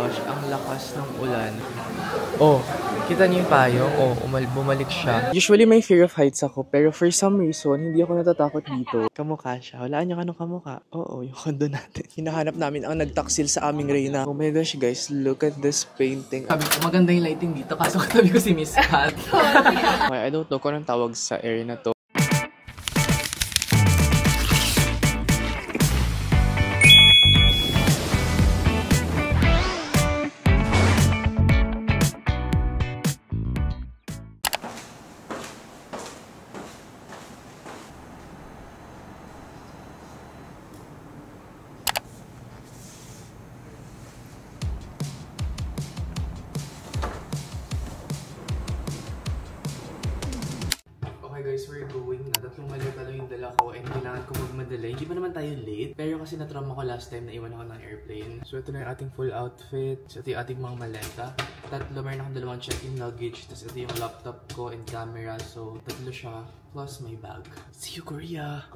gosh, ang lakas ng ulan. Oh, kita niyo yung payong? Oh, bumalik siya. Usually may fear of heights ako, pero for some reason, hindi ako natatakot dito. Kamukha siya. Walaan niyo kano kamukha. Oo, yung condo natin. Hinahanap namin ang nagtaksil sa aming Reyna. Oh my gosh, guys, look at this painting. Sabi ko, maganda yung lighting dito, kaso katabi ko si Miss Kat. Okay, I don't know kung anong tawag sa area na to. Okay guys, we're going na. Tatlong maleta lang yung dala ko and kailangan ko magmadali. Hindi pa naman tayo late, pero kasi natrauma ko last time na iwan ako ng airplane. So ito na yung ating full outfit. So ito yung ating mga maleta. Tatlo, mayroon akong dalawang check-in luggage. Tapos ito yung laptop ko and camera. So tatlo siya, plus my bag. See you, Korea!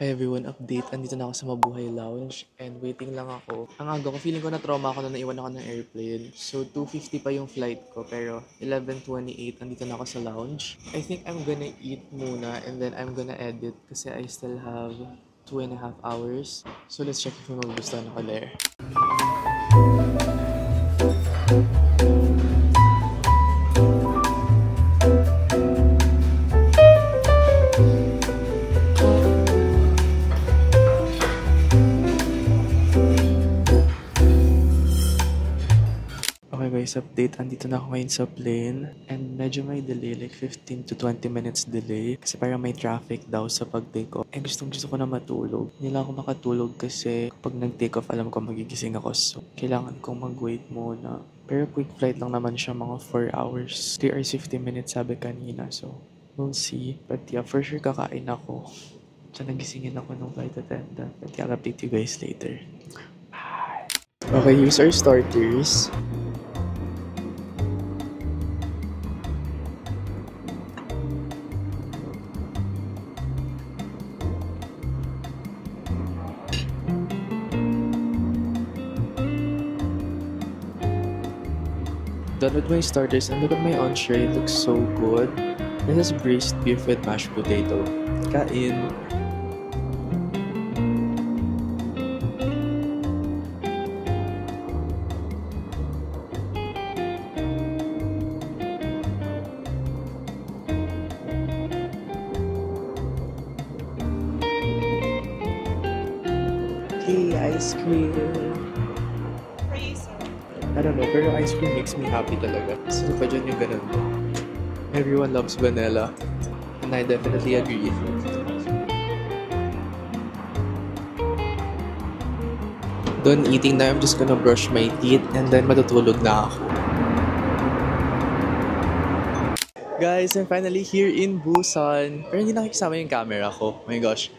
Hi everyone, update. Andito na ako sa Mabuhay Lounge and waiting lang ako. Ang aga ko, feeling ko na trauma ako na naiwan ako ng airplane. So 2:50 pa yung flight ko pero 11:28 andito na ako sa lounge. I think I'm gonna eat muna and then I'm gonna edit kasi I still have 2.5 hours. So let's check if may magugustuhan ako there. Guys, update. Andito na ako ngayon sa plane and medyo may delay, like 15 to 20 minutes delay kasi parang may traffic daw sa pag-take off. And gusto ko na matulog. Hindi lang ako makatulog kasi kapag nag-take off alam ko magigising ako, so kailangan kong mag-wait muna. Pero quick flight lang naman siya, mga 4 hours. 3 hours 50 minutes sabi kanina, so we'll see. But yeah, for sure kakain ako. So nagisingin ako ng flight attendant. But yeah, I'll update you guys later. Bye! Okay, here's our starters. Done with my starters and look at my entree, it looks so good. This is braised beef with mashed potato. Kain! Hey, ice cream! I don't know, pero ice cream makes me happy talaga. Sino pa dyan yung ganun? Everyone loves vanilla. And I definitely agree. Done eating na, I'm just gonna brush my teeth and then matutulog na ako. Guys, I'm finally here in Busan. Pero hindi nakikisama yung camera ko. Oh my gosh.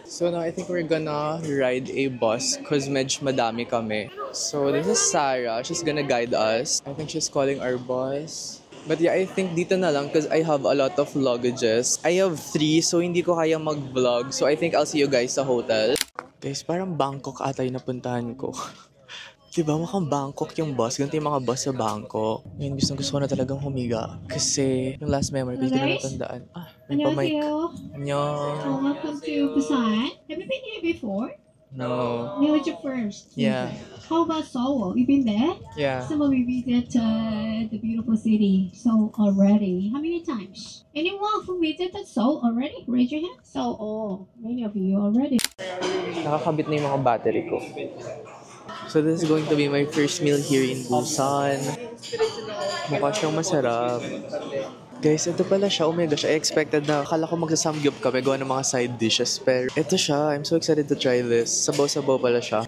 So now I think we're gonna ride a bus cause medyo madami kami. So this is Sarah. She's gonna guide us. I think she's calling our bus. But yeah, I think dito na lang cause I have a lot of luggages. I have 3 so hindi ko kaya mag-vlog. So I think I'll see you guys sa hotel. Guys, parang Bangkok ata yung napuntahan ko. Diba, mukhang Bangkok yung bus. Ganito yung mga bus sa Bangkok. Ngayon, gusto ko na talagang humiga. Kasi yung last memory ko, hindi ko na natandaan. Ah, may pa-mic. Annyeong. Welcome to Busan. Have you been here before? No. No, it's your first. Yeah. How about Seoul? You been there? Yeah. Some of you visited the beautiful city Seoul already. How many times? Anyone who visited Seoul already? Raise your hand. So, many of you already. Nakakabit na yung mga battery ko. So this is going to be my first meal here in Busan. Mukha siyang masarap. Guys, ito pala siya. Oh my gosh, I expected na akala ko magsasamgyup kami, gawa ng mga side dishes. Pero ito siya. I'm so excited to try this. Sabaw-sabaw pala siya.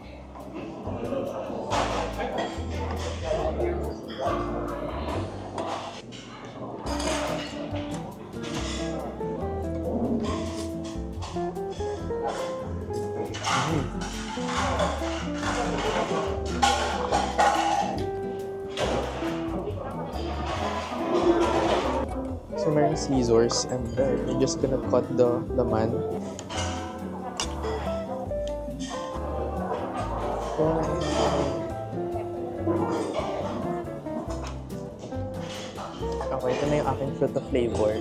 So meron scissors and then you're just gonna cut the laman. Okay, ito na yung aking fruit of flavor.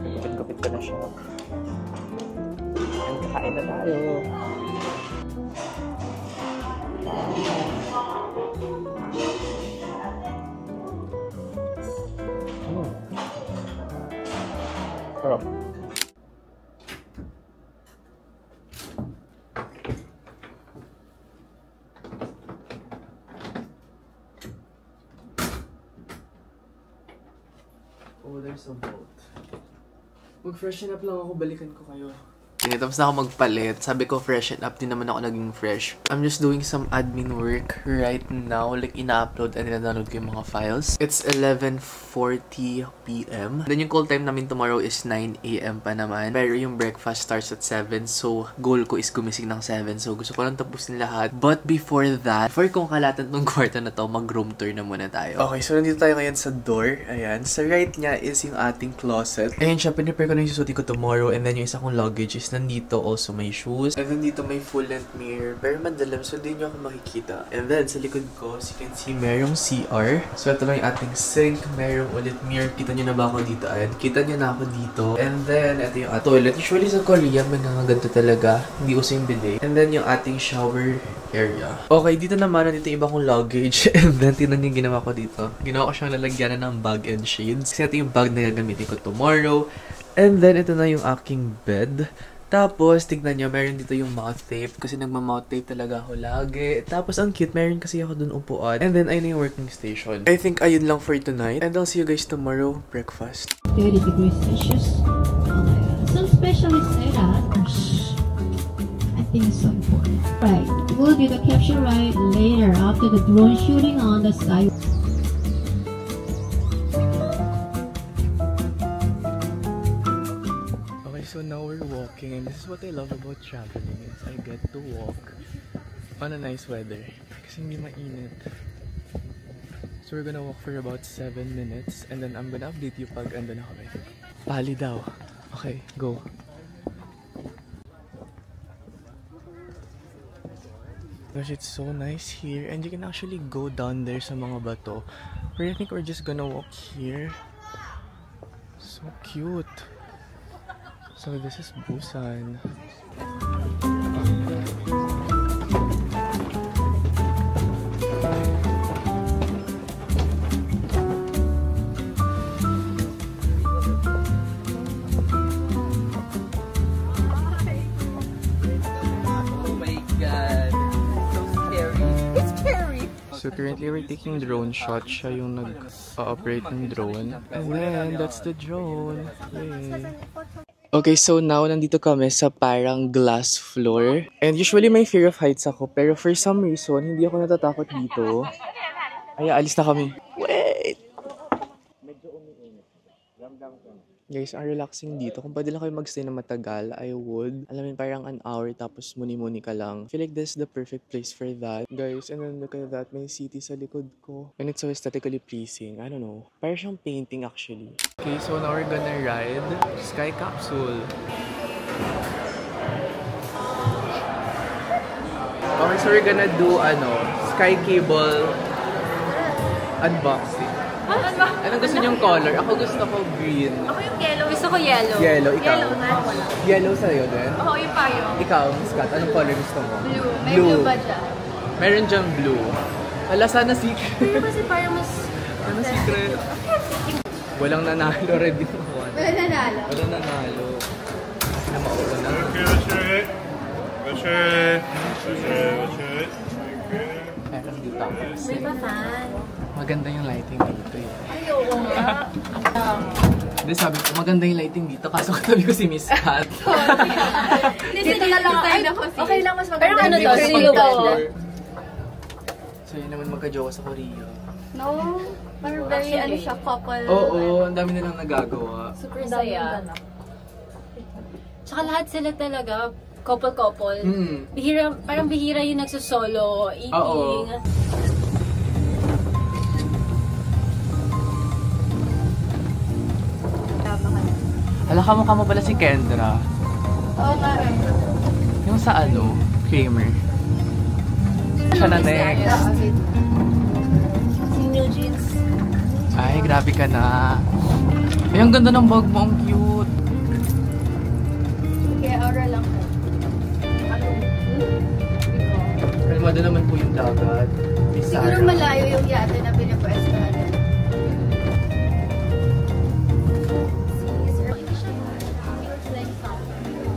Gupit-gupit ko na siya. And kakain na tayo. Sarap. Oh, there's a boat. Mag-freshen up lang ako, balikan ko kayo. Tapos na ako magpalit. Sabi ko, freshen up din naman ako naging fresh. I'm just doing some admin work right now. Like, ina-upload and ina-download ko yung mga files. It's 11:40 p.m. Then yung call time namin tomorrow is 9 a.m. pa naman. Pero yung breakfast starts at 7. So, goal ko is gumising ng 7. So, gusto ko lang tapusin lahat. But before that, before kong kalatan tong kwarto na to, mag-room tour na muna tayo. Okay, so nandito tayo ngayon sa door. Ayan. Sa right niya is yung ating closet. Ayan siya, pinipare ko na yung susutin ko tomorrow. And then yung isa kong luggage is nandito also may shoes. And then dito may full-length mirror. Pero madalam, so di nyo ako makikita. And then sa likod ko, as you can see, merong CR. So ito lang yung ating sink. Merong ulit mirror. Kita nyo na ba ako dito? Ayan, kita nyo na ako dito. And then, ito yung toilet. Usually sa Korea, may ganito talaga. Hindi uso yung bidet. And then yung ating shower area. Okay, dito naman, nandito yung iba kong luggage. And then, tinan yung ginawa ko dito. Ginawa ko siyang lalagyanan ng bag and shades. Kasi ito yung bag na gagamitin ko tomorrow. And then, ito na yung aking bed. Tapos, tignan nyo, meron dito yung mouth tape. Kasi nagma-mouth tape talaga ako lagi. Tapos, ang cute, meron kasi ako dun upuan. And then, ayun yung working station. I think ayun lang for tonight. And I'll see you guys tomorrow. Breakfast. 30 degrees Celsius. Some specialists say that. I think it's so important. Right. We'll do the capture right later after the drone shooting on the sky. So now we're walking, and this is what I love about traveling is I get to walk on a nice weather kasi hindi mainit. So we're gonna walk for about 7 minutes and then I'm gonna update you pag ando na kami. Pali daw. Okay, go. Gosh, it's so nice here and you can actually go down there sa mga bato. But I think we're just gonna walk here. So cute. So this is Busan. So currently we're taking drone shots. Siya yung nag-operate ng drone. And then that's the drone. Yay! Okay, so now nandito kami sa parang glass floor. And usually may fear of heights ako. Pero for some reason, hindi ako natatakot dito. Ay, alis na kami. Wait! Guys, ang relaxing dito. Kung pwede lang kayo magstay na matagal, I would. Alam mo, parang an hour tapos muni-muni ka lang. I feel like this is the perfect place for that. Guys, and then look at that. May city sa likod ko. And it's so aesthetically pleasing. I don't know. Parang siyang painting actually. Okay, so now we're gonna ride Sky Capsule. Okay, so we're gonna do Sky Cable unboxing. Anong gusto niyong color? Ako gusto ko green. Ako yung yellow. Gusto ko yellow. Yellow, ikaw? Yellow na. Yellow sa'yo din? Oo, yung payo. Ikaw, Miss Kat, anong color gusto mo? Blue. May blue ba dyan? Meron dyang blue. Wala, sana secret. Pero kasi parang mas... Ano secret? Walang nanalo, ready mo. Wala nanalo. Walang nanalo. Kasi na maulan na. Meron dito ako. May pa-fan. Maganda yung lighting dito eh. Ay, oo nga. Hindi, sabi ko, maganda yung lighting dito. Kaso katabi ko si Miss Kat. Dito na lang. Okay lang, mas maganda. Pero ano to? So yun naman magka-jowa sa Korea. No. Parang very, siya, couple. Oo, ang dami nilang nagagawa. Super saya. Tsaka lahat sila talaga, couple-couple. Bihira, parang bihira yung nagsusolo, eating. Oo. Hala, kamukha mo pala si Kendra. Oo nga eh. Yung sa Kramer. Siya na next. Si New Jeans. Ay, grabe. grabe ka na. Ay, ang ganda ng bag mo. Ang cute. Kaya aura lang po. Kalmado naman po yung dagat. Siguro malayo yung yate na pinapwestahan.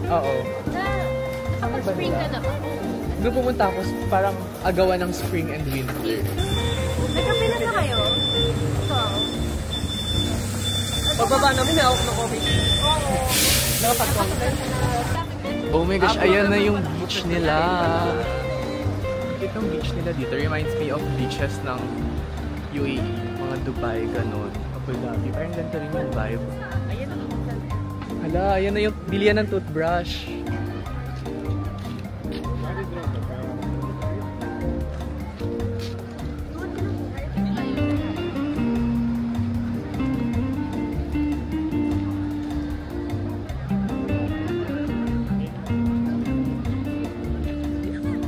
Oo. Nakapag-spring ka na ba? Doon pumunta ako, parang agawan ng spring and winter. Nagkape na sa kayo? Ito. Pababa namin na ako ng coffee. Oo. Nakapag-content. Oh my gosh, ayan na yung beach nila. Itong beach nila dito reminds me of beaches ng UAE. Mga Dubai, ganun. Abu Dhabi. Parang ganito rin yung vibe. Hala, ayan na yung bilihan ng toothbrush.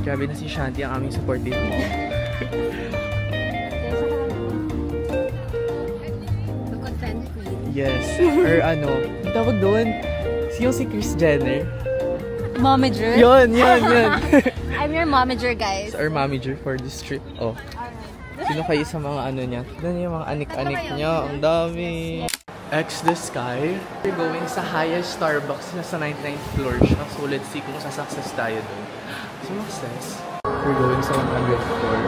Grabe na si Shanti, ang aming supportive mo. The content queen. Yes. Or ano, ang tawag doon, yung si Kris Jenner. Momager? Yun. I'm your momager, guys. Our manager for this trip. Oh. Sino kayo sa mga ano niya? Doon yung mga anik-anik niya. Ang dami. X the sky. We're going sa highest Starbucks na sa 99th floor siya. So let's see kung sasuccess tayo doon. Success. We're going sa 100th floor.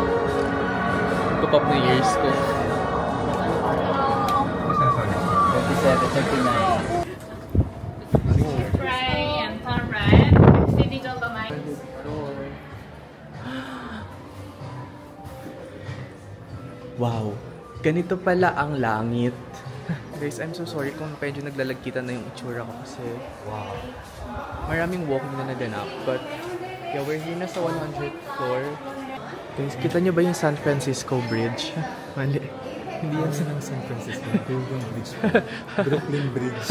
Top up na years ko. 27, 39. And turn right. Digital domain. Wow. Ganito pala ang langit. Guys, I'm so sorry kung medyo naglalagkitan na yung itsura ko kasi wow. Maraming walking na naganap. But yeah, we're here na sa 100th floor. Guys, kita nyo ba yung San Francisco Bridge? Mali. Hindi yan sa San Francisco. Brooklyn Bridge. Brooklyn Bridge.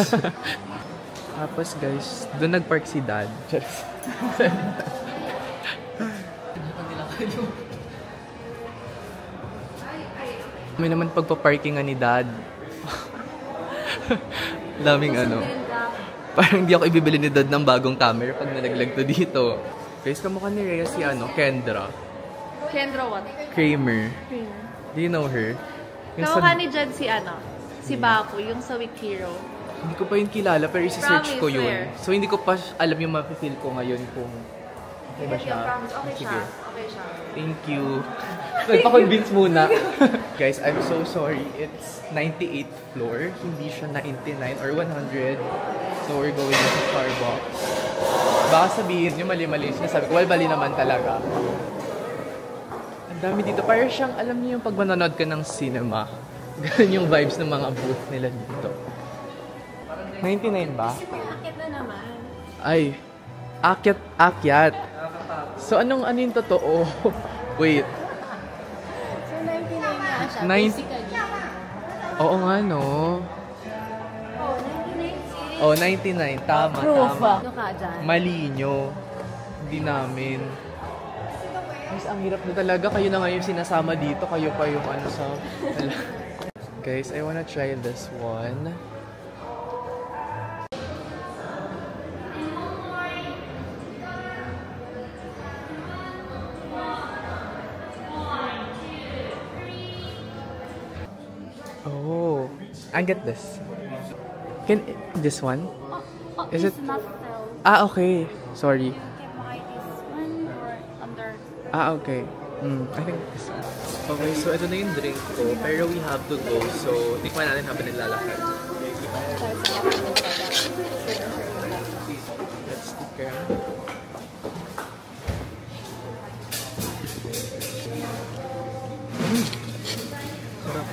Tapos guys, doon nagpark si Dad. May naman pagpaparkingan ni Dad. Daming ano. Parang hindi ako ibibili ni Dad ng bagong camera pag nalaglag to dito. Guys, kamukha ni Rhea si ano, Kendra. Kendra what? Kramer. Do you know her? Yung Kamukha ni Jed si ano? Si Baku, yung sa Week Hero. Hindi ko pa yun kilala, pero isi-search ko yun. Promise, So, hindi ko pa alam yung mapifeel ko ngayon kung okay ba siya. Okay Sige. siya. Okay siya. Thank you. Nagpa-convince muna. Guys, I'm so sorry. It's 98th floor. Hindi siya 99 or 100. So, we're going to Starbucks. Baka sabihin yung mali-mali. Sinasabi ko, well, mali naman talaga. Ang dami dito. Parang siyang, alam niyo yung pag manonood ka ng cinema. Ganun yung vibes ng mga booth nila dito. 99 ba? Akit na naman. Ay, akyat. So, ano yung totoo? Wait. So, 99 na siya, basically. Oo nga, no? Oh, 99 Oh, 99. Tama, proof tama. Ano ka dyan? Mali nyo. Hindi namin. Guys, ang hirap na talaga. Kayo na ngayon sinasama dito. Kayo pa yung ano sa... Guys, I wanna try this one. Oh, I get this. This one? Is it? Not filled. Ah, okay. Sorry. Okay, buy this one or under. Ah, okay. I think this one. Okay, so ito na yung drink ko. Pero we have to go. So, tikman natin habang naglalakad. Let's stick around. Sarap.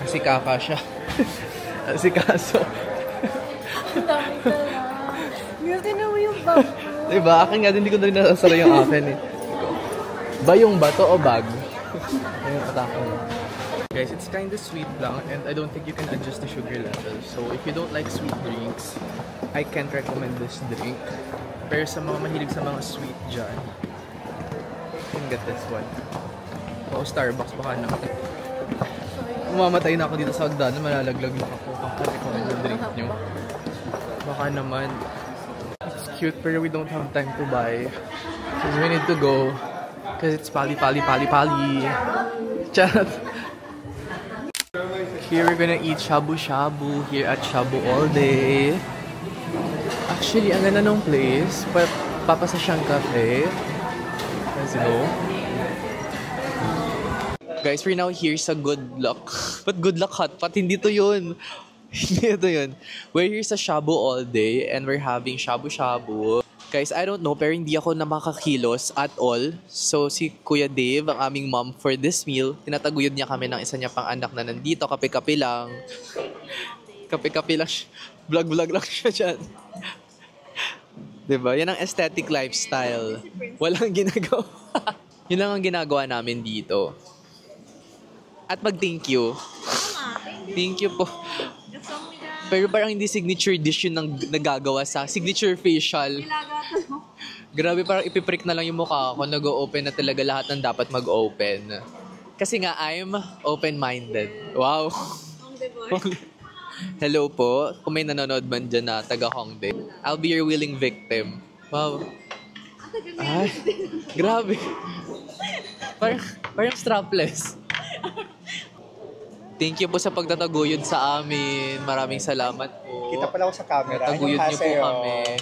Kasi kaka siya. Kasi kaso. Ang dami ka na. Hindi na mo yung bag mo. Diba? Akin nga, hindi ko na rin nasasara yung akin eh. Bayong ba to o bag? Ayun, atake mo. Guys, it's kind of sweet lang and I don't think you can adjust the sugar level. So, if you don't like sweet drinks, I can't recommend this drink. Pero sa mga mahilig sa mga sweet dyan, can get this one. Oo, Starbucks, baka na. Umamatay na ako dito sa hagdanan, malalaglag na ako. Pangkati ko yung drink nyo. Baka naman. It's cute, pero we don't have time to buy. So we need to go. Because it's pali. Chat. Here we're gonna eat shabu-shabu here at Shabu All Day. Actually, ang ganda ng place. Papasa siyang cafe. Let's go. Guys, we're now here sa Good Luck. But Good Luck Hot Pot, hindi to yun. Hindi to yun. We're here sa Shabu All Day and we're having shabu-shabu. Guys, I don't know, pero hindi ako na makakilos at all. So, si Kuya Dave, ang aming mom for this meal, tinataguyod niya kami ng isa niya pang anak na nandito. Kape-kape lang. Kape-kape lang. Vlog-vlog lang siya dyan. Diba? Yan ang aesthetic lifestyle. Walang ginagawa. Yun lang ang ginagawa namin dito. At mag-thank you. Thank you po. Pero parang hindi signature dish yun ang nagagawa sa signature facial. Grabe, parang ipiprick na lang yung mukha ko. Nag-open na talaga lahat ng dapat mag-open. Kasi nga, I'm open-minded. Wow. Hello po. Kung may nanonood man dyan na taga Hongdae, I'll be your willing victim. Wow. Ay, grabe. Parang strapless. Thank you po sa pagtataguyod sa amin. Maraming salamat po. Kita pala ako sa camera. Taguyod niyo po kami.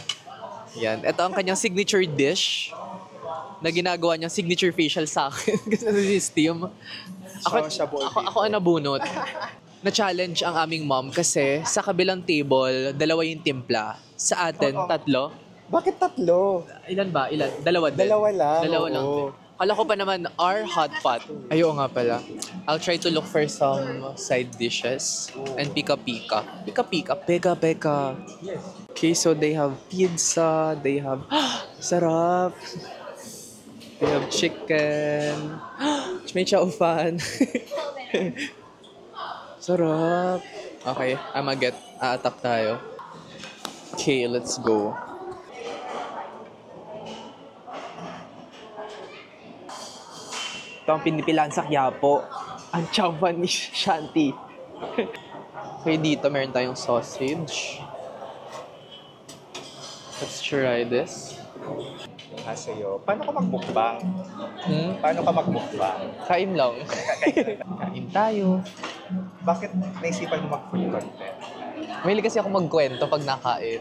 Yan. Ito ang kanyang signature dish na ginagawa niyang signature facial sa akin. Kasi si Steam. Ako ang nabunot. Na-challenge ang aming mom kasi sa kabilang table, dalawa yung timpla. Sa atin, tatlo. Bakit tatlo? Ilan ba? Ilan? Dalawa din. Dalawa lang. Dalawa lang din. Kala ko pa naman, our hot pot. Ayo nga pala. I'll try to look for some side dishes. And pika-pika. Pika-pika. Yes. Okay, so they have pizza. They have... sarap! They have chicken. May chow fan. Sarap! Okay, aatak tayo. Okay, let's go. Ito ang pinipilaan sa Quiapo. Ang chawpan ni Shanti. Okay, dito meron tayong sausage. Let's try this. Sa'yo. Paano ka mag-mukbang? Paano ka mag-mukbang? Kain lang. Kain tayo. Bakit naisipan mo mag-food content? Mahilig kasi ako magkwento pag nakain.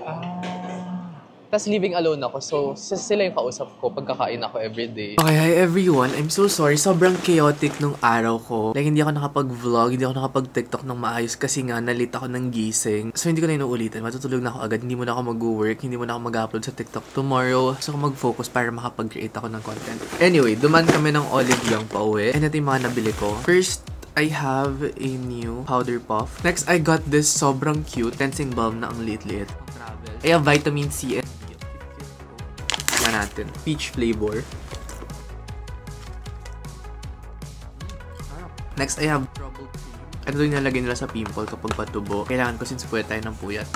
Tapos living alone ako, so sila yung kausap ko pagkakain ako everyday. Okay, hi everyone. I'm so sorry. Sobrang chaotic nung araw ko. Like, hindi ako nakapag-vlog, hindi ako nakapag-tiktok ng maayos kasi nga nalita ako ng gising. So, hindi ko na inuulitin. Matutulog na ako agad. Hindi mo na ako mag-work, hindi mo na ako mag-upload sa TikTok tomorrow. So, ako mag-focus para makapag-create ako ng content. Anyway, duman kami ng Olive Young pa uwi. And ito yung mga nabili ko. First, I have a new powder puff. Next, I got this sobrang cute cleansing balm na ang liit-liit. I have vitamin C and natin. Peach flavor. Next, I have trouble cream. Ito yung nalagay nila sa pimple kapag patubo. Kailangan ko since pwede tayo ng puyat.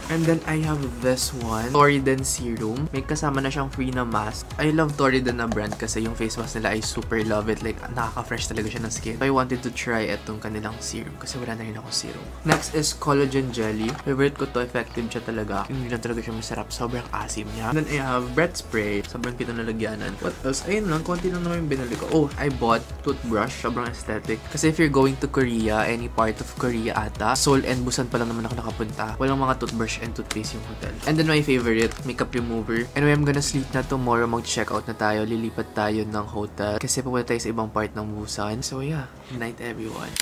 And then, I have this one. Toriden Serum. May kasama na siyang free na mask. I love Toriden na brand kasi yung face mask nila, I super love it. Like, nakaka-fresh talaga siya ng skin. So, I wanted to try itong kanilang serum kasi wala na rin ako serum. Next is Collagen Jelly. Favorite ko to. Effective siya talaga. Hindi lang talaga siya masarap. Sobrang asim niya. And then, I have breath spray. Sobrang kita nalagyanan. What else? Ayun lang. Konti lang naman yung binili ko. Oh, I bought toothbrush. Sobrang aesthetic. Kasi if you're going to Korea, any part of Korea ata, Seoul and Busan pa lang naman ako nakapunta. Walang mga toothbrush and toothpaste yung hotel. And then my favorite, makeup remover. Anyway, I'm gonna sleep na tomorrow. Mag-check out na tayo. Lilipat tayo ng hotel. Kasi pupunta tayo sa ibang part ng Busan. So yeah, good night everyone.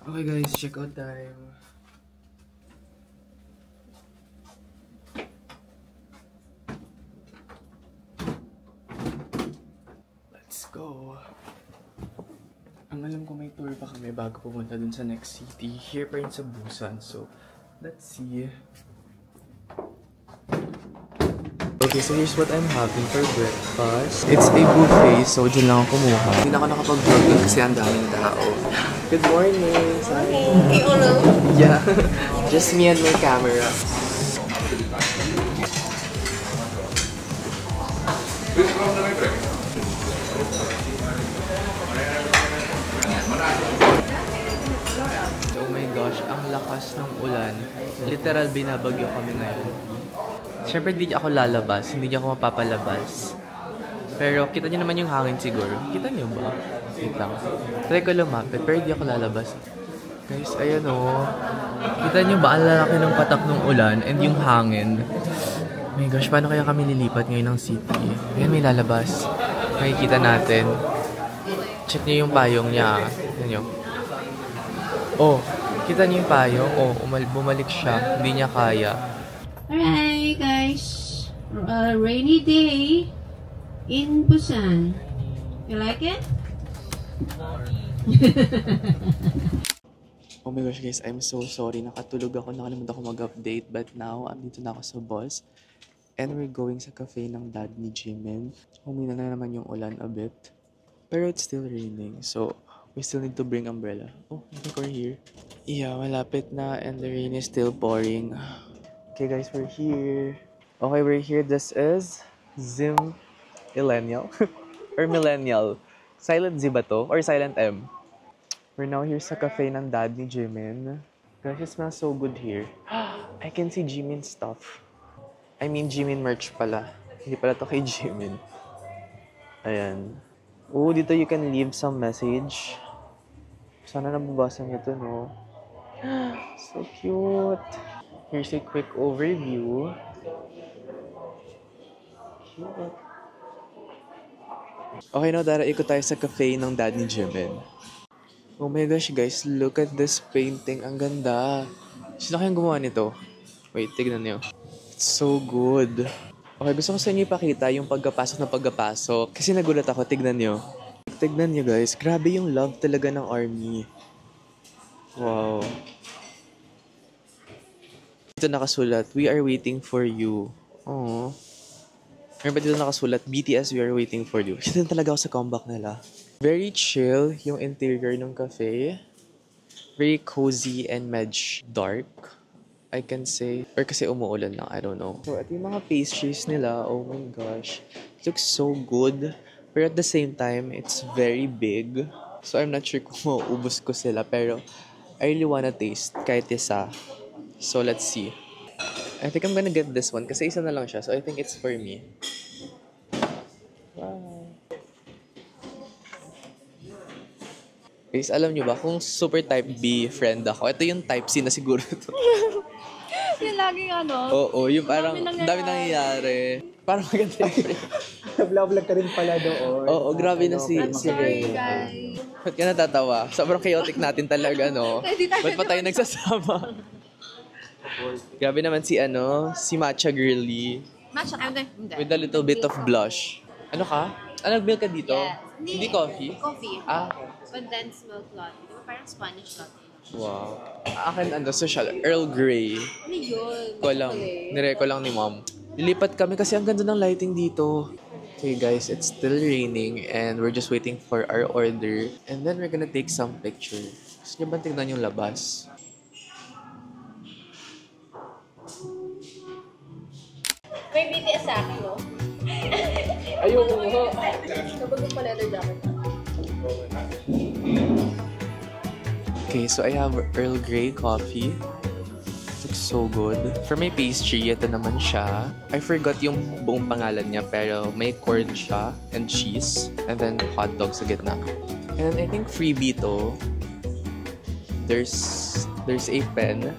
Okay guys, check out time. Let's go. Ang alam ko may tour pa kami bago pumunta dun sa next city. Here pa rin sa Busan. So, let's see. Okay, so here's what I'm having for breakfast. It's a buffet, so dyan lang ako kumuha. Hindi na ako nakapag-vlog dun kasi ang daming tao. Good morning! Sorry. Hey, hello! Yeah, just me and my camera. gosh, ang lakas ng ulan. Literal binabagyo kami ngayon. Siyempre hindi ako lalabas, hindi ako mapapalabas. Pero kita niyo naman yung hangin siguro. Kita niyo ba? Wait lang. Try ko lumapit, pero hindi ako lalabas. Guys, ayan o. Kita niyo ba ang lalaki ng patak ng ulan and yung hangin? Oh my gosh, paano kaya kami lilipat ngayon ng city? Ayan, may lalabas. Makikita natin. Check niyo yung payong niya. Tignan niyo. Oh, kita niyo yung payong? Oh, bumalik siya. Hindi niya kaya. Alright, guys. Rainy day in Busan. You like it? Oh my gosh guys, I'm so sorry. Nakatulog ako, nakalimutan ako mag-update. But now, andito na ako sa bus. And we're going sa cafe ng dad ni Jimin. Humina na naman yung ulan a bit. Pero it's still raining. So, we still need to bring umbrella. Oh, I think we're here. Yeah, malapit na and the rain is still pouring. Okay guys, we're here. Okay, we're here. This is Zim Millennial. Or Millennial. Silent Z ba to? Or Silent M? We're now here sa cafe ng dad ni Jimin. Gosh, it smells so good here. I can see Jimin stuff. I mean, Jimin merch pala. Hindi pala to kay Jimin. Ayan. Oh, dito you can leave some message. Sana nababasa niyo to, no? So cute. Here's a quick overview. Cute. Okay, now Dara, ikot tayo sa cafe ng dad ni Jimin. Oh my gosh, guys, look at this painting. Ang ganda. Sino kayang gumawa nito? Wait, tignan niyo. It's so good. Okay, gusto ko sa inyo ipakita yung pagkapasok na pagkapasok. Kasi nagulat ako, tignan niyo. Tignan niyo, guys. Grabe yung love talaga ng ARMY. Wow. Dito nakasulat, we are waiting for you. Aww. Meron ba dito nakasulat, BTS, we are waiting for you. Kasi talaga ako sa comeback nila. Very chill yung interior ng cafe. Very cozy and medj dark, I can say. Or kasi umuulan lang, I don't know. So, at yung mga pastries nila, oh my gosh. It looks so good. Pero at the same time, it's very big. So, I'm not sure kung mauubos ko sila. Pero, I really wanna taste kahit isa. So, let's see. I think I'm gonna get this one kasi isa na lang siya. So, I think it's for me. Wow. Guys, alam nyo ba, kung super type B friend ako, ito yung type C na siguro to. Yung laging ano. Oo, yung parang dami nangyayari. Parang maganda yung friend. Nag-vlog ka rin pala doon. Oo, grabe na si Ray. Guys. Ba't ka natatawa? Sobrang chaotic natin talaga, no? Ba't pa tayo nagsasama? Grabe naman si si Matcha Girly. Matcha, hindi. With a little bit of blush. Ano ka? Nag-milk ka dito? Yes. Hindi coffee? Coffee. Ah. Condensed milk latte. Di ba parang Spanish latte? Wow. Akin, social. Earl Grey. Ano yun? Ko lang. Nireko lang ni mom. Lilipat kami kasi ang ganda ng lighting dito. Okay guys, it's still raining and we're just waiting for our order. And then we're gonna take some picture. Gusto niyo ba tignan yung labas? May BTS sa akin, no? Ayoko mo. Kapag yung leather jacket. Okay, so I have Earl Grey coffee. Looks so good. For my pastry, ito naman siya. I forgot yung buong pangalan niya, pero may corn siya and cheese. And then hot dog sa gitna. And then I think freebie to. There's a pen.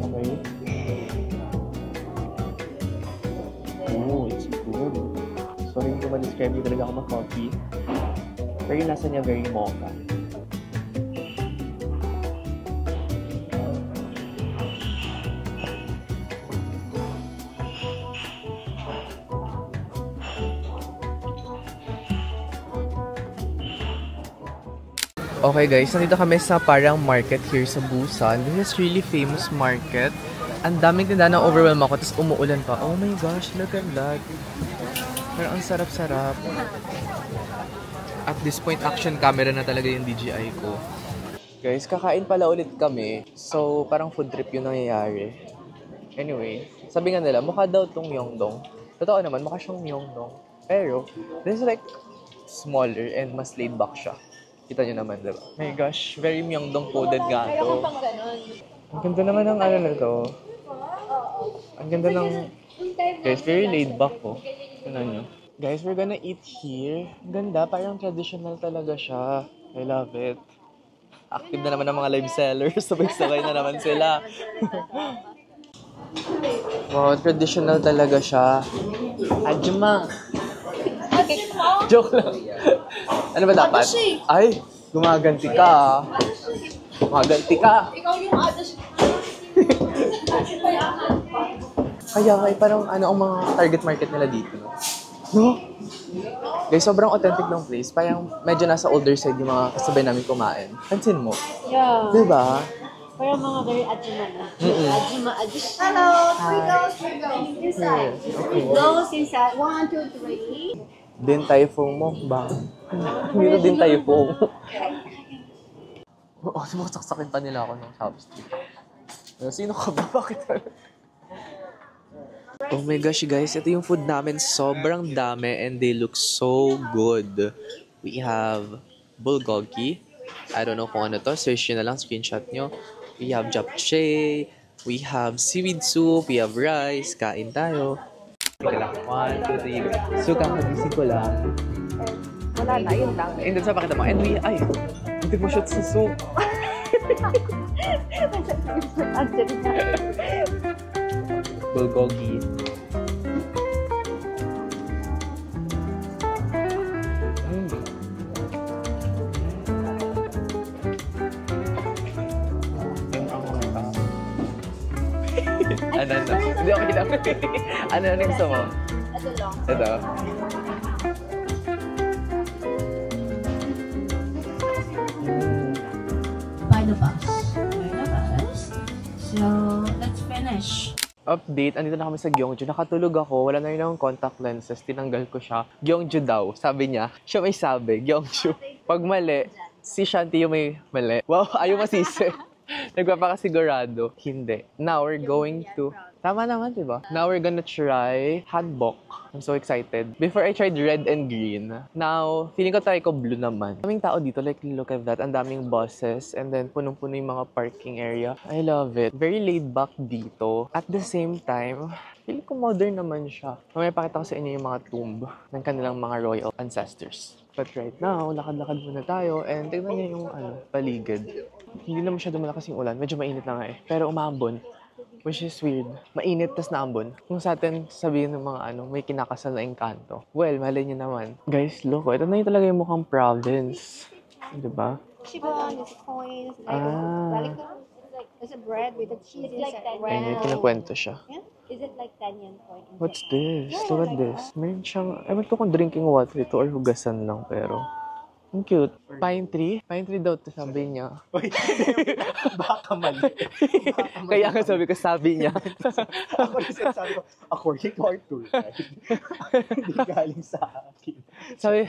Okay. Oh, it's good. Sorry kung ma-describe yung talaga ako ma-coffee. Pero yung nasa niya very mocha. Okay guys, nandito kami sa parang market here sa Busan. This is really famous market. Ang daming tinda na overwhelm ako, tapos umuulan pa. Oh my gosh, look at that. Pero ang sarap-sarap. At this point, action camera na talaga yung DJI ko. Guys, kakain pala ulit kami. So, parang food trip yung nangyayari. Anyway, sabi nga nila, mukha daw tong Myeongdong. Totoo naman, mukha siyang Myeongdong. Pero, this is like smaller and mas laid back siya. Kita nyo naman, diba? My gosh, very Myeongdong coded nga to. Ayoko pang ganun. Ang ganda naman ng ano na to. Ang ganda ng... Guys, very laid back po. Tignan nyo. Guys, we're gonna eat here. Ang ganda, parang traditional talaga siya. I love it. Active na naman ng mga live sellers. Sabay-sabay na naman sila. Wow, traditional talaga siya. Ajma. Joke lang. Ano ba dapat? Ay, gumaganti ka. Gumaganti ka. Ikaw yung others. Kaya parang ano ang mga target market nila dito. No? Guys, sobrang authentic ng place. Parang medyo nasa older side yung mga kasabay namin kumain. Pansin mo? Yeah. Diba? Parang mga very ajima na. Ajima. Hello, three girls. This side. Okay. Girls inside. 1, 2, 3. Din tayo po mo. Ba? Hindi din tayo po. Oh, sumasaksakin pa nila ako ng chopstick. Sino ka ba? Bakit? Oh my gosh, guys. Ito yung food namin. Sobrang dami and they look so good. We have bulgogi. I don't know kung ano to. Search nyo na lang. Screenshot nyo. We have japchae. We have seaweed soup. We have rice. Kain tayo. Teka lang. 1, 2, 3. So, kakagising ko lang. Wala na, yun lang. And then, sa pakita mo. And we, ay, hindi mo shoot sa soup. Bulgogi. Ano? Hindi ako kita. Ano gusto mo? Ito lang. Ito. By the bus. So, let's finish. Update, andito na kami sa Gyeongju. Nakatulog ako, wala na rin akong contact lenses. Tinanggal ko siya. Gyeongju daw, sabi niya. Siya may sabi, Gyeongju. Pag mali, si Shanti yung may mali. Wow, ayaw masisi. Nagpapakasigurado. Hindi. Now, we're going to... Tama naman, diba? Now, we're gonna try hanbok. I'm so excited. Before, I tried red and green. Now, feeling ko try ko blue naman. Daming tao dito. Like, look at that. Ang daming buses. And then, punong-puno yung mga parking area. I love it. Very laid back dito. At the same time, feeling ko modern naman siya. Mamaya pakita ko sa inyo yung mga tomb ng kanilang mga royal ancestors. But right now, lakad-lakad muna tayo. And tignan niyo yung paligid. Hindi naman siya dumalakas yung ulan. Medyo mainit na nga eh. Pero umambon. Which is weird. Mainit, tas naambon. Kung sa atin sabihin ng mga may kinakasal na engkanto. Well, malay niyo naman. Guys, look. Ito na yung talaga yung mukhang province. Diba? Shiba, there's coins, like there's a bread with a cheese inside. Ayun, yung kinakwento siya. Yeah? Is it like Tanyan coin? What's this? Look at this. Meron siyang, ewan ko kung drinking water ito or hugasan lang, pero ang cute. Pine tree? Pine tree daw ito, sabi niya. Baka mali. Kaya nga sabi niya. Ako rin sabi ko, according to our tour guide. Hindi galing sa akin. Sabi,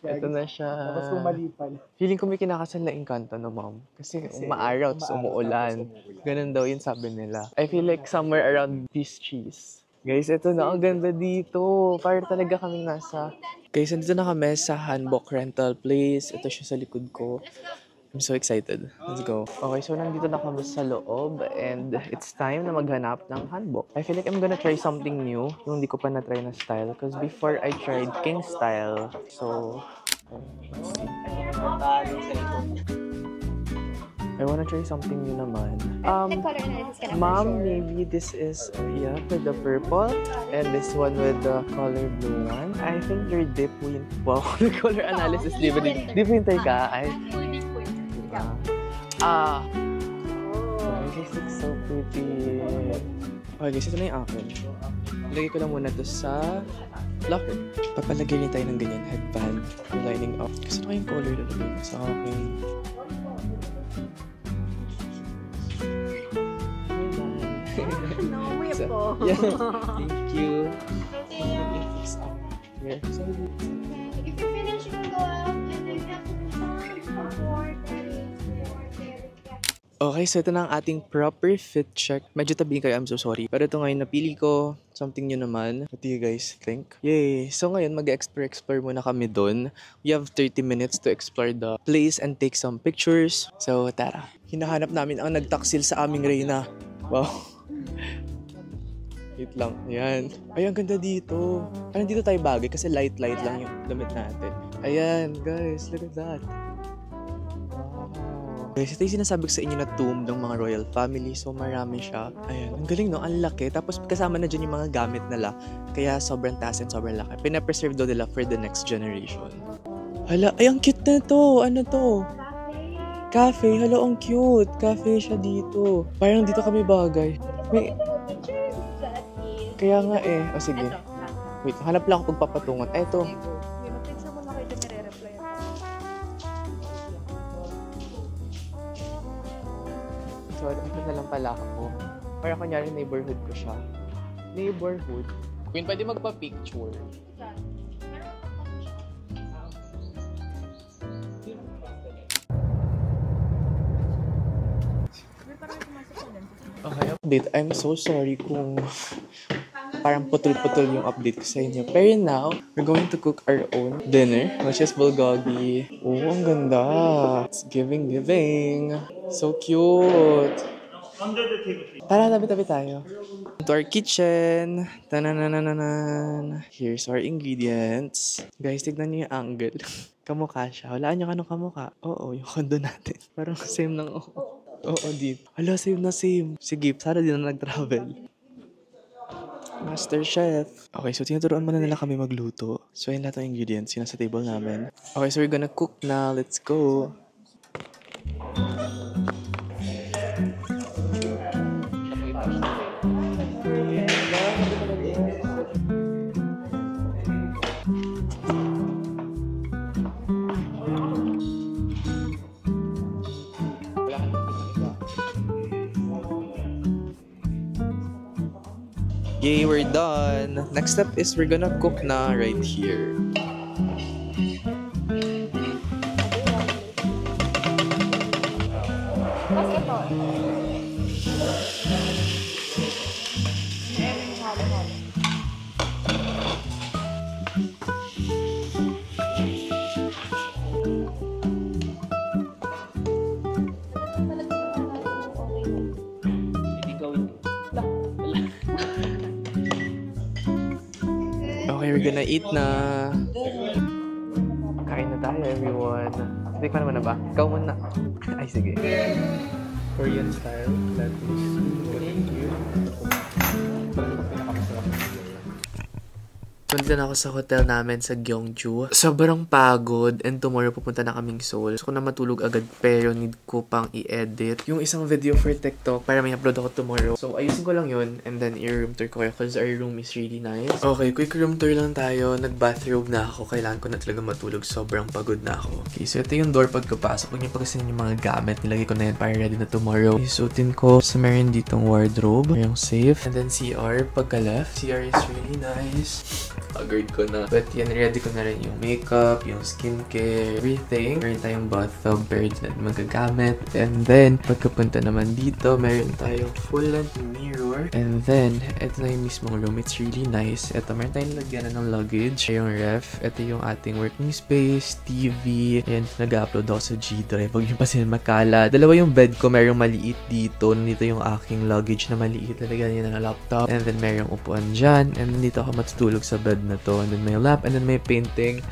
ito na siya. Tapos kung mali pala. Feeling ko may kinakasal na engkanto na, ma'am. Kasi umaaraw, tapos umuulan. Ganun daw yun sabi nila. I feel like somewhere around these trees. Guys, ito na. Ang ganda dito. Para talaga kaming nasa... Guys, nandito na kami sa hanbok rental place. Ito siya sa likod ko. I'm so excited. Let's go. Okay, so nandito na kami sa loob. And it's time na maghanap ng hanbok. I feel like I'm gonna try something new. Yung hindi ko pa na-try na style. Because before I tried king style. So... let's see. I wanna try something new naman. The color analysis ka na Mom, maybe this is, with the purple. And this one with the color blue one. I think your dip will... Wow, the color analysis different. Different ka. This looks so pretty. Okay guys, ito na yung akin. Lagay ko lang muna to sa locker. Papalagay niya tayo ng ganyan headband. Lining up. Gusto ko yung color na lagay sa akin. No, we have po. Yeah. Thank you. Here. If you finish, you can go out and then you have to Okay, so ito na ang ating proper fit check. Medyo tabihin kayo, I'm so sorry. Pero ito ngayon napili ko, something new naman. What do you guys think? Yay! So ngayon mag-explore muna kami dun. We have 30 minutes to explore the place and take some pictures. So tara. Hinahanap namin ang nagtaksil sa aming Reyna. Wow. Wait lang. Ayan. Ay, ang ganda dito. Parang dito tayo bagay kasi light lang yung damit natin. Ayan, guys. Look at that. Wow. Guys, ito yung sinasabi ko sa inyo na tomb ng mga royal family. So, marami siya. Ayan. Ang galing, no? Ang laki. Tapos, kasama na dyan yung mga gamit nila. Kaya, sobrang taas and sobrang laki. Pinapreserve daw nila for the next generation. Hala, ay, ang cute na to. Ano to? Cafe. Hala, ang cute. Cafe siya dito. Parang dito kami bagay. May... Kaya nga eh. O sige. Wait, hanap lang ako pagpapatungan. Eto. Sorry, ito na lang pala ako. Para kunyari neighborhood ko siya. Neighborhood. Queen, pwede magpa-picture. Okay, update. I'm so sorry kung parang putol-putol yung update ko sa inyo. Pero now, we're going to cook our own dinner, which is bulgogi. Oh, ang ganda. It's giving. So cute. Tara, tabi-tabi tayo. To our kitchen. Tananananan. Here's our ingredients. Guys, tignan niyo yung angle. Kamukha siya. Walaan niyo anong kamukha. Oo, yung kondo natin. Parang same ng Oo, deep. Hala, same na same. Sige, sana din na nag-travel. Master Chef. Okay, so tinuturuan muna nila kami magluto. So, yun lahat ng ingredients. Yun sa table namin. Okay, so we're gonna cook na. Let's go. Yay, we're done. Next step is we're gonna cook na right here. Okay, we're gonna eat na. Kain na tayo, everyone. Hindi ka naman na ba? Ikaw muna. Ay, sige. Korean style. Lettuce. Thank you. Punta na ako sa hotel namin sa Gyeongju. Sobrang pagod and tomorrow pupunta na kaming Seoul. So, ko na matulog agad pero need ko pang i-edit yung isang video for TikTok para may upload ako tomorrow. So, ayusin ko lang yun and then i-room tour ko because our room is really nice. Okay, quick room tour lang tayo. Nag-bathrobe na ako. Kailangan ko na talaga matulog. Sobrang pagod na ako. Okay, so ito yung door pagkapasok. Huwag niyo pagkasin yung mga gamit. Nilagay ko na yan para ready na tomorrow. Isutin ko. So, meron ditong wardrobe. Yung safe. And then CR pagka-left. CR is really nice. Agad ko na. But yan, ready ko na rin yung makeup, yung skincare, everything. Meron tayong bathtub, pero hindi natin magagamit. And then, pagkapunta naman dito, meron tayong full-length mirror. And then, ito na yung mismong room. It's really nice. Ito, meron tayong lagyan ng luggage. Yung ref. Ito yung ating working space, TV. Ayan, nag-upload ako sa G-Drive. Huwag niyo pa sila makala. Dalawa yung bed ko, merong maliit dito. Nandito yung aking luggage na maliit. Lalagyan niya ng laptop. And then, merong upuan dyan. And then, dito ako matutulog sa bed na to. And then may lap, and then may painting.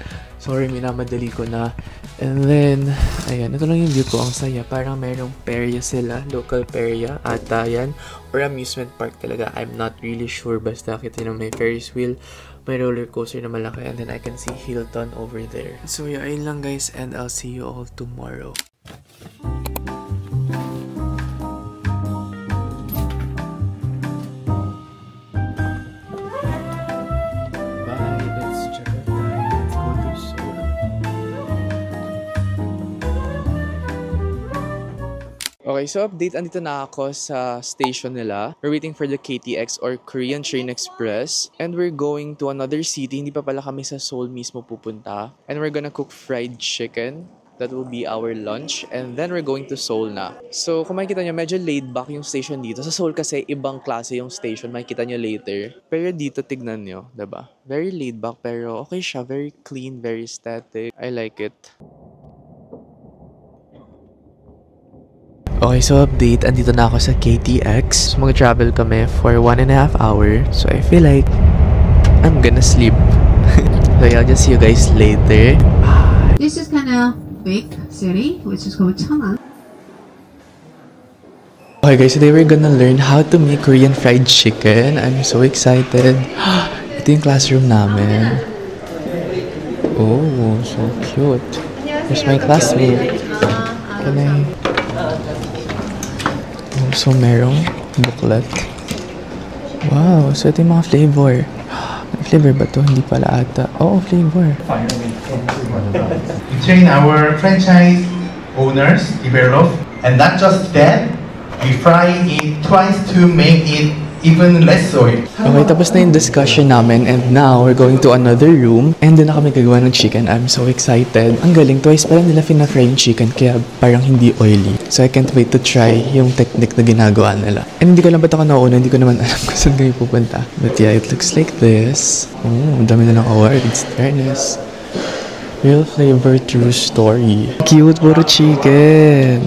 Sorry, minamadali ko na. And then, ayan, ito lang yung view ko. Ang saya. Parang merong perya sila. Local perya. Ata yan. Or amusement park talaga. I'm not really sure. Basta kita nyo may Ferris wheel. May roller coaster na malaki. And then I can see Hilton over there. So yeah, ayun lang guys. And I'll see you all tomorrow. Okay, so update, andito na ako sa station nila. We're waiting for the KTX or Korean Train Express. And we're going to another city. Hindi pa pala kami sa Seoul mismo pupunta. And we're gonna cook fried chicken. That will be our lunch. And then we're going to Seoul na. So, kung makikita nyo, medyo laid back yung station dito. Sa Seoul kasi, ibang klase yung station. Makikita nyo later. Pero dito, tignan nyo. Diba? Very laid back, pero okay siya. Very clean, very static. I like it. Okay, so update. Andito na ako sa KTX. So, mag-travel kami for 1.5 hours. So, I feel like I'm gonna sleep. So, I'll just see you guys later. Bye. This is kind of big city, which is called Cheonan. Okay guys, today we're gonna learn how to make Korean fried chicken. I'm so excited. Ito yung classroom namin. Oh, so cute. Here's my classmate. Can I... Oh, so merong booklet. Wow, so ito yung mga flavor. Flavor ba to? Hindi pala ata. Oo, flavor. We train our franchise owners, develop, and not just that, we fry it twice to make it even less oil. Okay, tapos na yung discussion namin and now we're going to another room and doon na kami gagawa ng chicken. I'm so excited. Ang galing, twice pala nila fina-fry yung chicken kaya parang hindi oily. So I can't wait to try yung technique na ginagawa nila. And hindi ko lang ba't ako nauna, hindi ko naman alam kung saan kami pupunta. But yeah, it looks like this. Oh, dami na ng awards. Fairness. Real flavor, true story. Cute, puro chicken.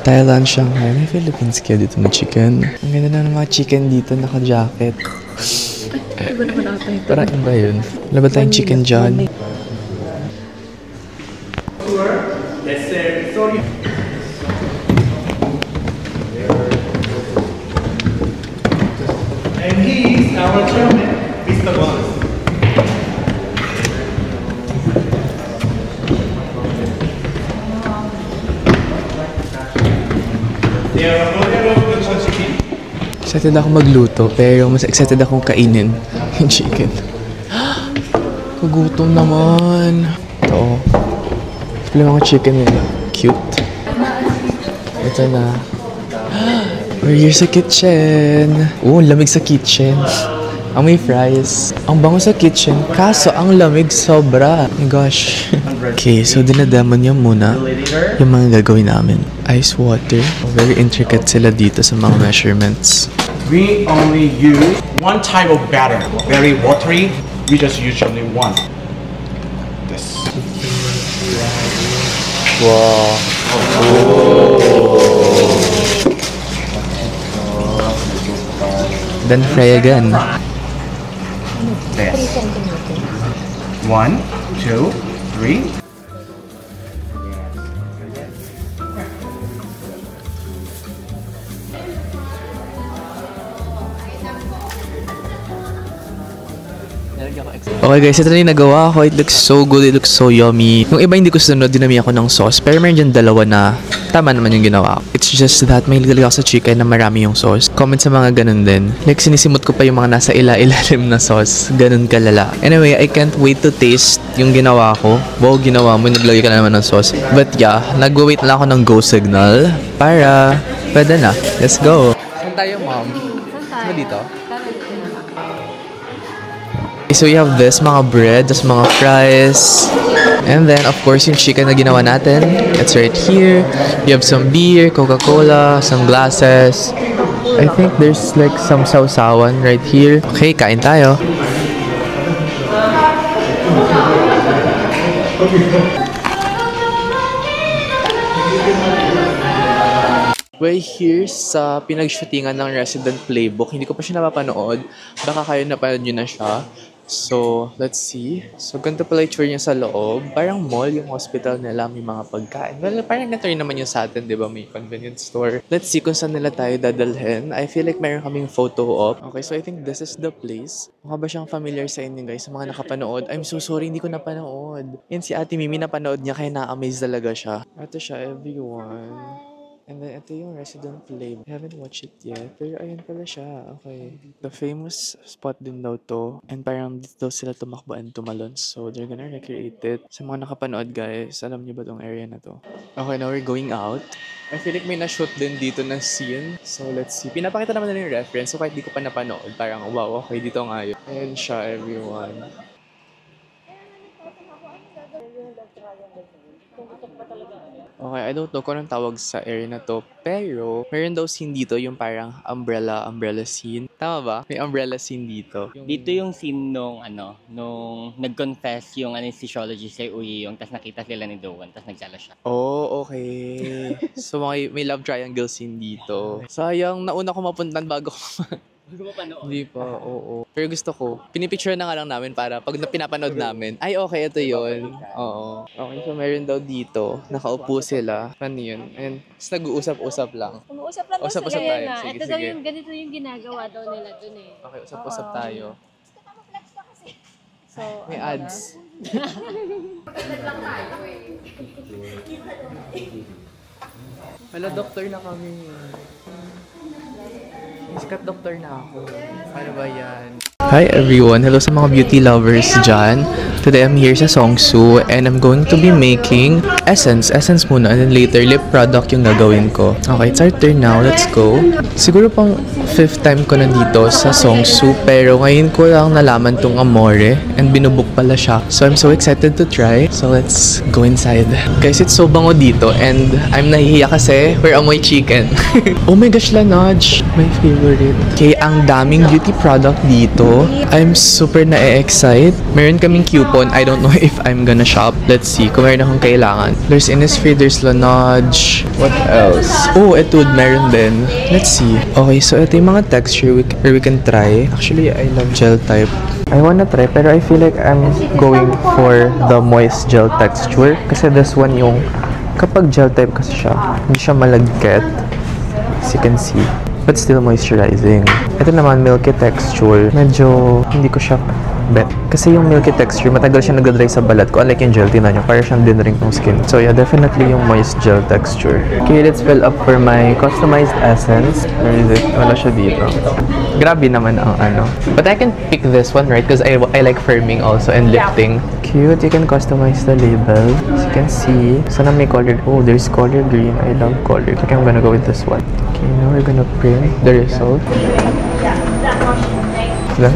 Thailand, Shanghai. May Philippines kaya dito na chicken. Ang ganda na ng mga chicken dito, naka-jacket. Iba naman ata ito. Parang iba yun. Wala ba tayong chicken dyan? And he is our chairman, Mr. Wallace. Excited ako magluto, pero mas excited akong kainin yung chicken. Kagutom naman. Ito. Wala mga chicken nila. Cute. Ito na. We're here sa kitchen. Oh, lamig sa kitchen. Ang may fries. Ang bango sa kitchen, kaso ang lamig sobra. Oh my gosh. Okay, so dinademo niya muna yung mga gagawin namin. Ice water. Very intricate sila dito sa mga measurements. We only use one type of batter, very watery. We just use only one. This. Wow. Then fry again. This. 1, 2, 3. Okay guys, ito na yung nagawa ko. It looks so good. It looks so yummy. Yung iba hindi ko sunod, dinami ako ng sauce. Pero meron dyan dalawa na tama naman yung ginawa ko. It's just that may talaga ako sa chicken na marami yung sauce. Comment sa mga ganun din. Like sinisimot ko pa yung mga nasa ilalim na sauce. Ganun kalala. Anyway, I can't wait to taste yung ginawa ko. Wow, ginawa mo. Naglagay ka na naman ng sauce. But yeah, nag-wait lang ako ng go signal para pwede na. Let's go. Saan tayo, mom? Saan dito? So we have this, mga bread, tas mga fries. And then, of course, yung chicken na ginawa natin. It's right here. You have some beer, Coca-Cola, some glasses. I think there's like some sausawan right here. Okay, kain tayo. We're here sa pinag-shootingan ng Resident Playbook. Hindi ko pa siya napapanood. Baka kayo napanood nyo na siya. So, let's see. So, ganito pala yung tour niya sa loob. Parang mall yung hospital nila. May mga pagkain. Well, parang ganito rin naman yung sa atin, di ba? May convenience store. Let's see kung saan nila tayo dadalhin. I feel like mayroon kaming photo op. Okay, so I think this is the place. Mukha ba siyang familiar sa inyo, guys? Sa mga nakapanood. I'm so sorry, hindi ko napanood. Yan si Ate Mimi, napanood niya kaya na-amaze talaga siya. Ito siya, everyone. And then, ito yung Resident Playbook. I haven't watched it yet. Pero ayun pala siya. Okay. The famous spot din daw to. And parang dito daw sila tumakbo and tumalon. So, they're gonna recreate it. Sa mga nakapanood, guys, alam niyo ba tong area na to? Okay, now we're going out. I feel like may na-shoot din dito na scene. So, let's see. Pinapakita naman nila yung reference. So, kahit di ko pa napanood, parang, wow, okay, dito nga yun. Ayan siya, everyone. Okay, I don't know kung anong tawag sa area na to. Pero, meron daw scene dito yung parang umbrella scene. Tama ba? May umbrella scene dito. Dito yung scene nung nag-confess yung anesthesiologist kay Uyi, tapos nakita sila ni Doan, tapos nagsala siya. Oh, okay. So, may love triangle scene dito. Sayang, nauna ko mapuntan bago ko Hindi pa, oo. Pero gusto ko. Pinipicture na nga lang namin para pag pinapanood namin, ay okay, ito yun. Oo. Okay, so meron daw dito. Nakaupo sila. Ano yun? And nag-uusap-usap lang. Umuusap lang daw Usap-usap sila tayo. na. Sige, Ito daw sige. yung ganito yung ginagawa daw nila dun eh. Okay, usap-usap tayo. So, May ads. Hala, doktor na kami. Sikat doktor na ako. Ano ba yan? Hi everyone! Hello sa mga beauty lovers dyan. Today I'm here sa Songsu and I'm going to be making essence muna and then later lip product yung gagawin ko. Okay, it's our turn now. Let's go. Siguro pang 5th time ko na dito sa Songsu pero ngayon ko lang nalaman tong Amore and binubook pala siya. So I'm so excited to try. So let's go inside. Guys, it's so bango dito and I'm nahihiya kasi we're amoy chicken. Oh my gosh, Lanaj! My favorite. Okay, ang daming beauty product dito. I'm super na-excite. Meron kaming coupon. I don't know if I'm gonna shop. Let's see kung meron akong kailangan. There's Innisfree, there's Laneige. What else? Oh, Etude, meron din. Let's see. Okay, so ito yung mga texture we can try. Actually, I love gel type. I wanna try, pero I feel like I'm going for the moist gel texture. Kasi this one yung, kapag gel type kasi siya, hindi siya malagkit. As you can see. But still moisturizing. Ito naman, milky texture. Medyo hindi ko siya bet. Kasi yung milky texture, matagal siya nag-dry sa balat ko. Unlike yung gel, tingnan nyo, parang siyang dinring ng skin. So yeah, definitely yung moist gel texture. Okay, let's fill up for my customized essence. Where is it? Wala siya dito. Grabe naman ang ano. But I can pick this one, right? Because I like firming also and lifting. Cute. You can customize the label. As you can see, sana may color. Oh, there's color green. I love color. So I'm gonna go with this one. Okay, now we're gonna print the result. Then,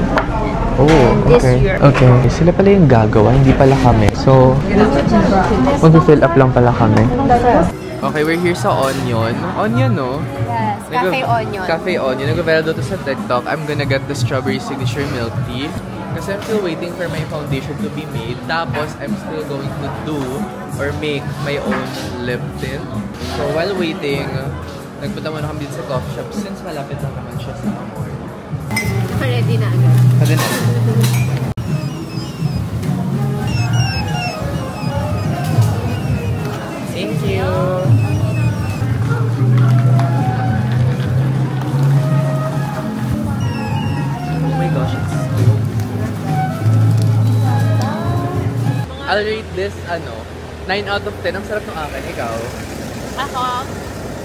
oh, okay. Okay, sila pala yung gagawa, hindi pala kami. So, mag-fill up lang pala kami. Okay, we're here sa Onion. Onion, no? Yes, Cafe Onion. Cafe Onion. Nag-viral to sa TikTok. I'm gonna get the strawberry signature milk tea. Kasi I'm still waiting for my foundation to be made. Tapos, I'm still going to do or make my own lip tint. So, while waiting, nagpunta muna kami dito sa coffee shop since malapit lang naman siya sa Amore. Ready na agad. Pwede na. Thank you! Oh my gosh, it's good. I'll rate this, 9 out of 10. Ang sarap ng akin. Ikaw? Ako,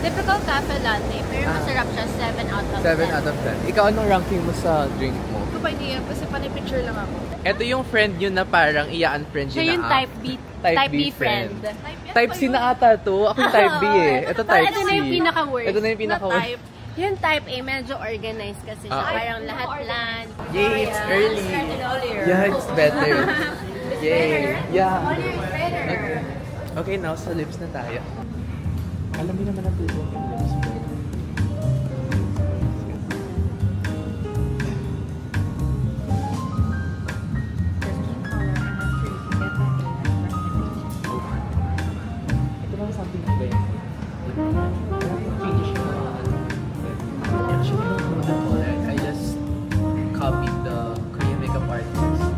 typical cafe latte, pero masarap siya, 7 out of 10. 7 out of 10. Ikaw, anong ranking mo sa drink mo? Ito pa hindi yan, kasi panipicture lang ako. Ito yung friend yun na parang iya-unfriend yun Siya yung na type B. Type B friend. Type C na ata to. Ako yung type B eh. Ito type C. Ito na yung pinaka-worst. Ito na yung pinaka-worst. Yung type A, medyo organized kasi siya. Parang lahat plan. Yay, it's early. Yeah, it's better. Yay. Yeah. Okay, now sa lips na tayo. Alam mo naman ang tutuwa yung lips mo. Ito lang something to play. Actually, I don't know the color. I just copied the Korean makeup artist.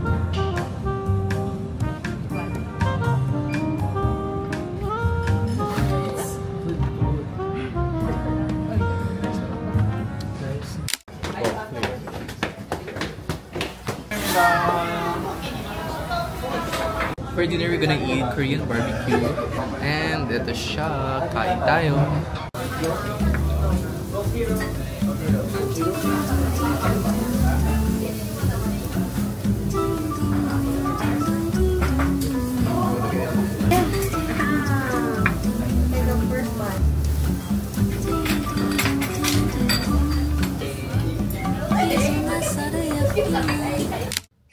For dinner, we're gonna eat Korean barbecue. And ito siya. Kain tayo.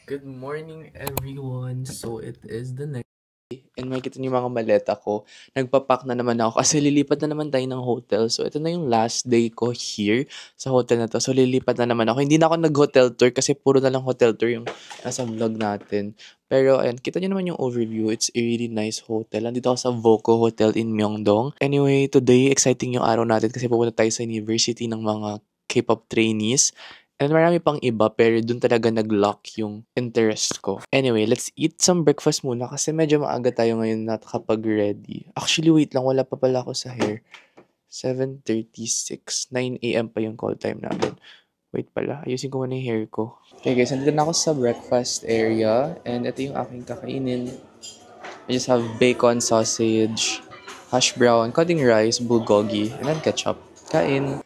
Good morning, everyone. So it is the next day, and and makikita niyo yung mga maleta ko. Nagpapack na naman ako kasi lilipat na naman tayo ng hotel. So, ito na yung last day ko here sa hotel na to. So, lilipat na naman ako. Hindi na ako nag-hotel tour kasi puro na lang hotel tour yung nasa vlog natin. Pero, ayan, kita niyo naman yung overview. It's a really nice hotel. Nandito ako sa Voco Hotel in Myeongdong. Anyway, today, exciting yung araw natin kasi pupunta tayo sa university ng mga K-pop trainees. And marami pang iba, pero dun talaga nag-lock yung interest ko. Anyway, let's eat some breakfast muna kasi medyo maaga tayo ngayon nakakapag-ready. Actually, wait lang, wala pa pala ako sa hair. 7:36, 9 AM pa yung call time namin. Wait pala, ayusin ko muna yung hair ko. Okay guys, nandito na ako sa breakfast area. And ito yung aking kakainin. I just have bacon, sausage, hash brown, cutting rice, bulgogi, and then ketchup. Kain!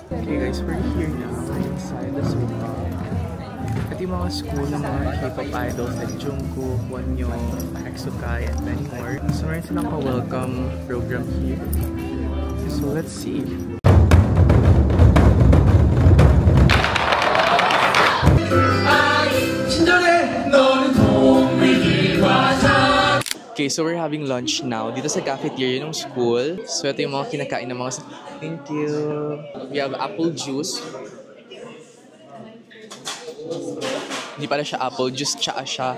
Okay guys, we're here now. We're inside the sofa. At yung mga school ng mga K-pop idols like Jungkook, Wonyoung, EXO-Kai, and many more. So meron silang pa-welcome program here. So let's see. Okay, so we're having lunch now dito sa cafeteria ng school. So ito yung mga kinakain ng mga... Thank you. We have apple juice. Hindi pala siya apple juice, tsaa siya.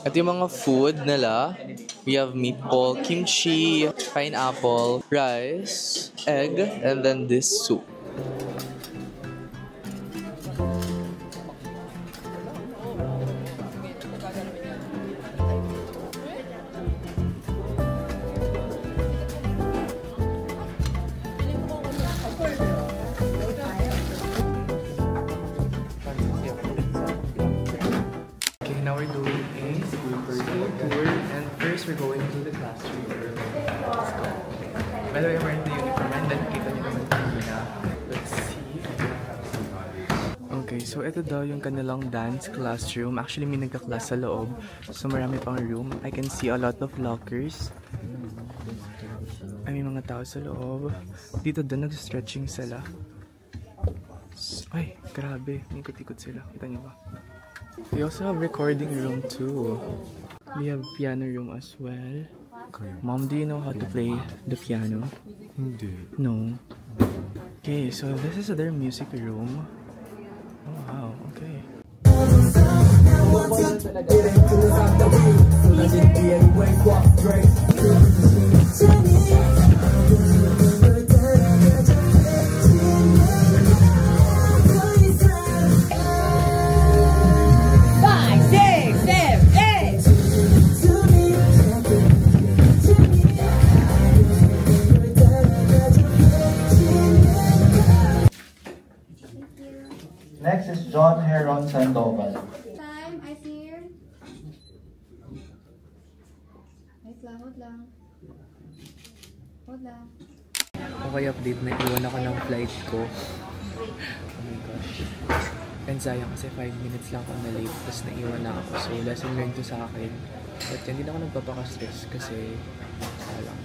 Ito yung mga food nila. We have meatball, kimchi, pineapple, rice, egg, and then this soup. Now we're doing a school tour, and first we're going to the classroom. By the way, I'm wearing the uniform, and then kita niyo naman kanina. Let's see. Okay, so ito daw yung kanilang dance classroom. Actually, may nagka-class sa loob, so marami pang room. I can see a lot of lockers. Ay, may mga tao sa loob. Dito doon, nag-stretching sila. Ay, grabe. May ikot-ikot sila. Kita niyo ba? We also have recording room too. We have piano room as well. Mom, do you know how to play the piano? No. Okay, so this is their music room. Oh wow, okay. Next is John Heron Sandoval. Time, I see here. Wait lang, hold lang. Hold lang. Okay, update. Naiwan ako ng flight ko. Oh my gosh. And sayang kasi 5 minutes lang ako na late. Tapos naiwan na ako. So, lesson learned to sa akin. But hindi na ako nagpapaka-stress kasi sayang.